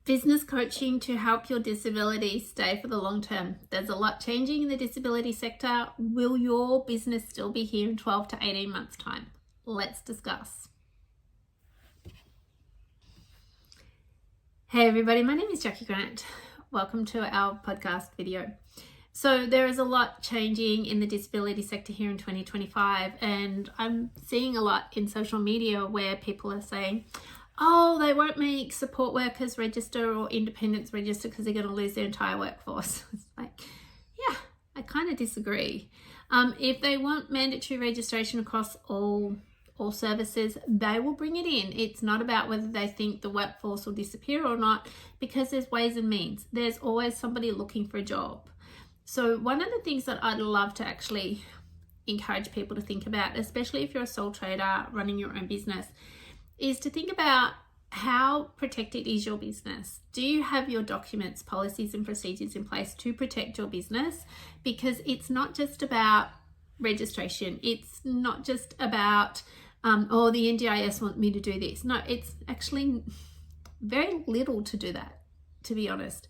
Business coaching to help your disability stay for the long term. There's a lot changing in the disability sector. Will your business still be here in 12 to 18 months' time? Let's discuss. Hey everybody, my name is Jacqui Grant. Welcome to our podcast video. So there is a lot changing in the disability sector here in 2025, and I'm seeing a lot in social media where people are saying, oh, they won't make support workers register or independents register because they're going to lose their entire workforce. It's like, yeah, I kind of disagree. If they want mandatory registration across all services, they will bring it in. It's not about whether they think the workforce will disappear or not, because there's ways and means. There's always somebody looking for a job. So one of the things that I'd love to actually encourage people to think about, especially if you're a sole trader running your own business, is to think about how protected is your business. Do you have your documents, policies and procedures in place to protect your business? Because it's not just about registration. It's not just about, oh, the NDIS want me to do this. No, it's actually very little to do that, to be honest.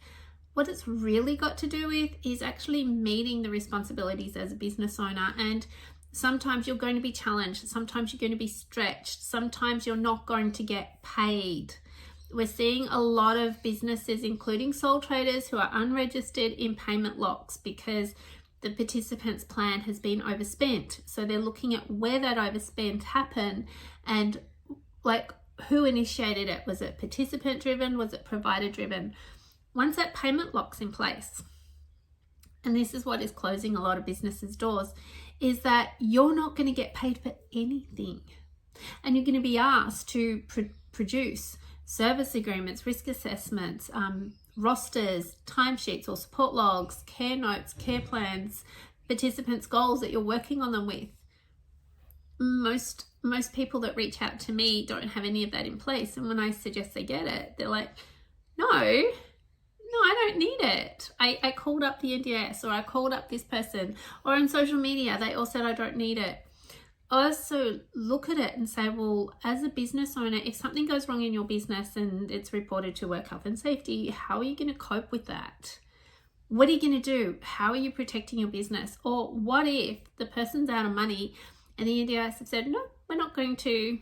What it's really got to do with is actually meeting the responsibilities as a business owner. And sometimes you're going to be challenged. Sometimes you're going to be stretched. Sometimes you're not going to get paid. We're seeing a lot of businesses, including sole traders, who are unregistered in payment locks because the participants plan has been overspent. So they're looking at where that overspend happened and like who initiated it. Was it participant driven? Was it provider driven? Once that payment lock's in place, and this is what is closing a lot of businesses' doors, is that you're not going to get paid for anything. And you're going to be asked to produce service agreements, risk assessments, rosters, timesheets or support logs, care notes, care plans, participants' goals that you're working on them with. Most people that reach out to me don't have any of that in place. And when I suggest they get it, they're like, no, I don't need it. I called up the NDIS, or I called up this person, or on social media, they all said I don't need it. I also look at it and say, well, as a business owner, if something goes wrong in your business and it's reported to work health and safety, how are you going to cope with that? What are you going to do? How are you protecting your business? Or what if the person's out of money and the NDIS have said, no, we're not going to,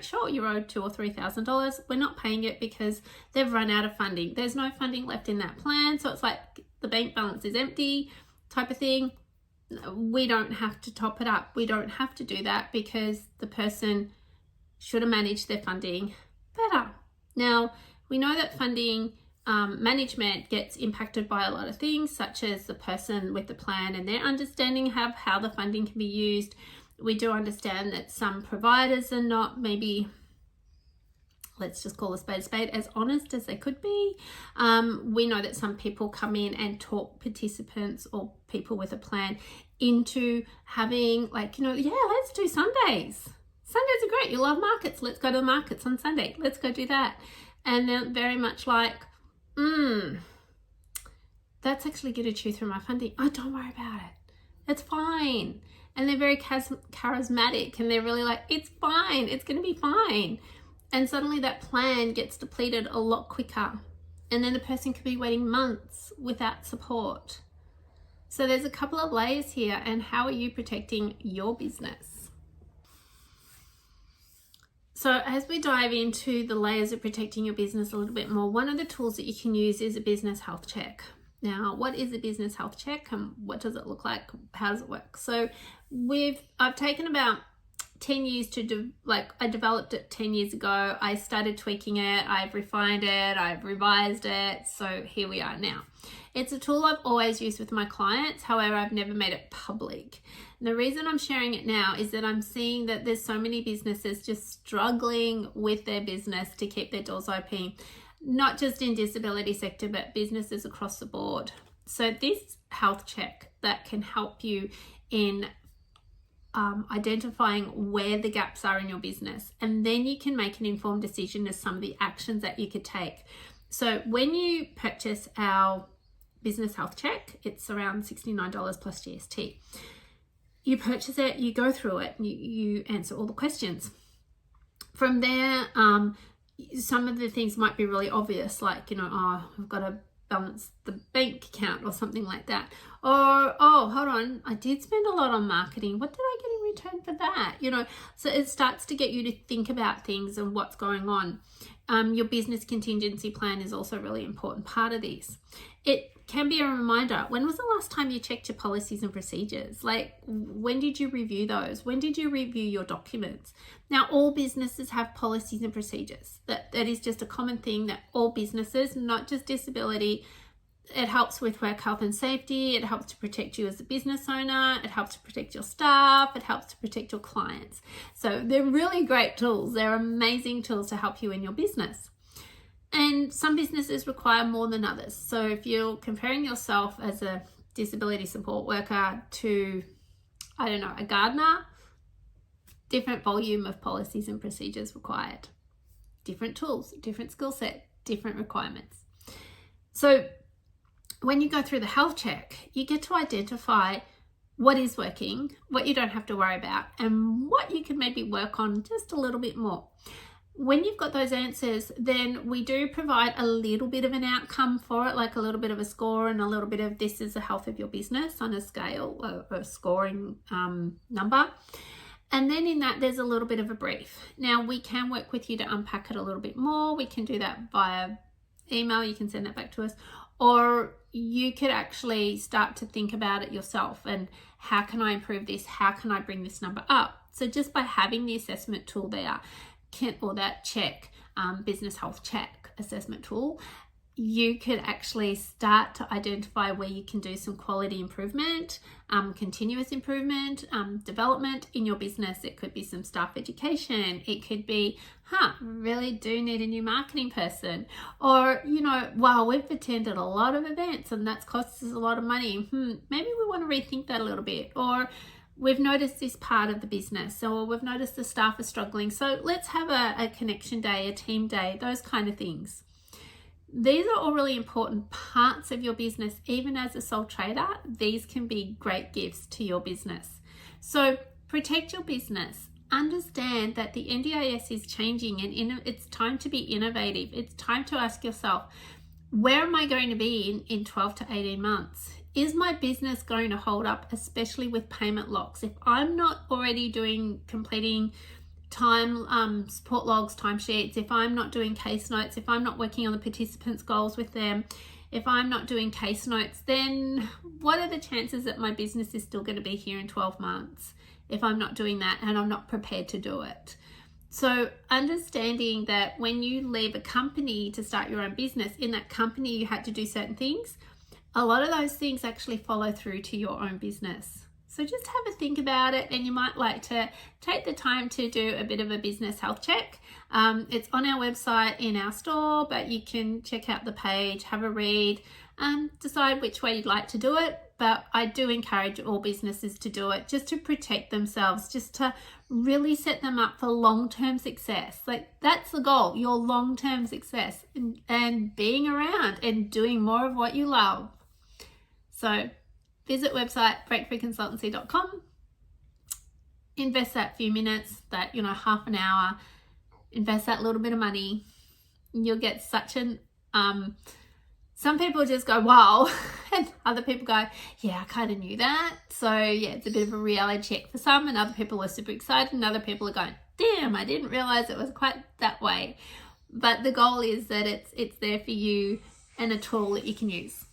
sure, you're owed $2,000 or $3,000. We're not paying it because they've run out of funding. There's no funding left in that plan. So it's like the bank balance is empty type of thing. We don't have to top it up. We don't have to do that because the person should have managed their funding better. Now, we know that funding management gets impacted by a lot of things, such as the person with the plan and their understanding of how the funding can be used. We do understand that some providers are not, maybe, let's just call a spade, as honest as they could be. We know that some people come in and talk participants or people with a plan into having let's do Sundays. Sundays are great. You love markets. Let's go to the markets on Sunday. Let's go do that. And they're very much like, that's actually going to chew through my funding. Oh, don't worry about it. It's fine. And they're very charismatic and they're really like, it's fine. It's going to be fine. And suddenly that plan gets depleted a lot quicker. And then the person could be waiting months without support. So there's a couple of layers here. And how are you protecting your business? So as we dive into the layers of protecting your business a little bit more, one of the tools that you can use is a business health check. Now, what is a business health check and what does it look like? How does it work? So I've taken about 10 years I developed it 10 years ago. I started tweaking it. I've refined it. I've revised it. So here we are now. It's a tool I've always used with my clients. However, I've never made it public. And the reason I'm sharing it now is that I'm seeing that there's so many businesses just struggling with their business to keep their doors open. Not just in disability sector, but businesses across the board. So this health check that can help you in identifying where the gaps are in your business, and then you can make an informed decision as some of the actions that you could take. So when you purchase our business health check, it's around $69 plus GST. You purchase it, you go through it, you answer all the questions. From there, some of the things might be really obvious, like, oh, I've got to balance the bank account or something like that. Or, oh, hold on, I did spend a lot on marketing. What did I get in return for that? So it starts to get you to think about things and what's going on. Your business contingency plan is also a really important part of this. It can be a reminder. When was the last time you checked your policies and procedures? Like, when did you review those? When did you review your documents? Now, all businesses have policies and procedures. That is just a common thing that all businesses, not just disability, it helps with work health and safety. It helps to protect you as a business owner. It helps to protect your staff. It helps to protect your clients. So they're really great tools. They're amazing tools to help you in your business. And some businesses require more than others. So if you're comparing yourself as a disability support worker to, I don't know, a gardener, different volume of policies and procedures required. Different tools, different skill set, different requirements. So when you go through the health check, you get to identify what is working, what you don't have to worry about, and what you can maybe work on just a little bit more. When you've got those answers, then we do provide a little bit of an outcome for it, like a little bit of a score and a little bit of this is the health of your business on a scale, a scoring number. And then in that, there's a little bit of a brief. Now, we can work with you to unpack it a little bit more. We can do that via email. You can send that back to us. Or you could actually start to think about it yourself and how can I improve this? How can I bring this number up? So just by having the assessment tool there, or that check, business health check assessment tool, you could actually start to identify where you can do some quality improvement, continuous improvement, development in your business. It could be some staff education. It could be, really do need a new marketing person. Or, wow, we've attended a lot of events and that's cost us a lot of money. Maybe we want to rethink that a little bit. Or we've noticed this part of the business, or we've noticed the staff are struggling. So let's have a connection day, a team day, those kind of things. These are all really important parts of your business. Even as a sole trader, these can be great gifts to your business. So protect your business. Understand that the NDIS is changing and it's time to be innovative. It's time to ask yourself, where am I going to be in 12 to 18 months? Is my business going to hold up, especially with payment locks? If I'm not already completing time support logs, timesheets, if I'm not doing case notes, if I'm not working on the participants' goals with them, if I'm not doing case notes, then what are the chances that my business is still going to be here in 12 months if I'm not doing that and I'm not prepared to do it? So understanding that when you leave a company to start your own business, in that company you had to do certain things, a lot of those things actually follow through to your own business. So just have a think about it, and you might like to take the time to do a bit of a business health check. It's on our website in our store, but you can check out the page, have a read, decide which way you'd like to do it. But I do encourage all businesses to do it just to protect themselves, just to really set them up for long-term success. Like, that's the goal, your long-term success, and being around and doing more of what you love. So visit website breakthroughconsultancy.com, invest that few minutes, that half an hour, invest that little bit of money. You'll get such an some people just go, wow, and other people go, yeah, I kind of knew that. So yeah, it's a bit of a reality check for some, and other people are super excited, and other people are going, damn, I didn't realize it was quite that way. But the goal is that it's there for you and a tool that you can use.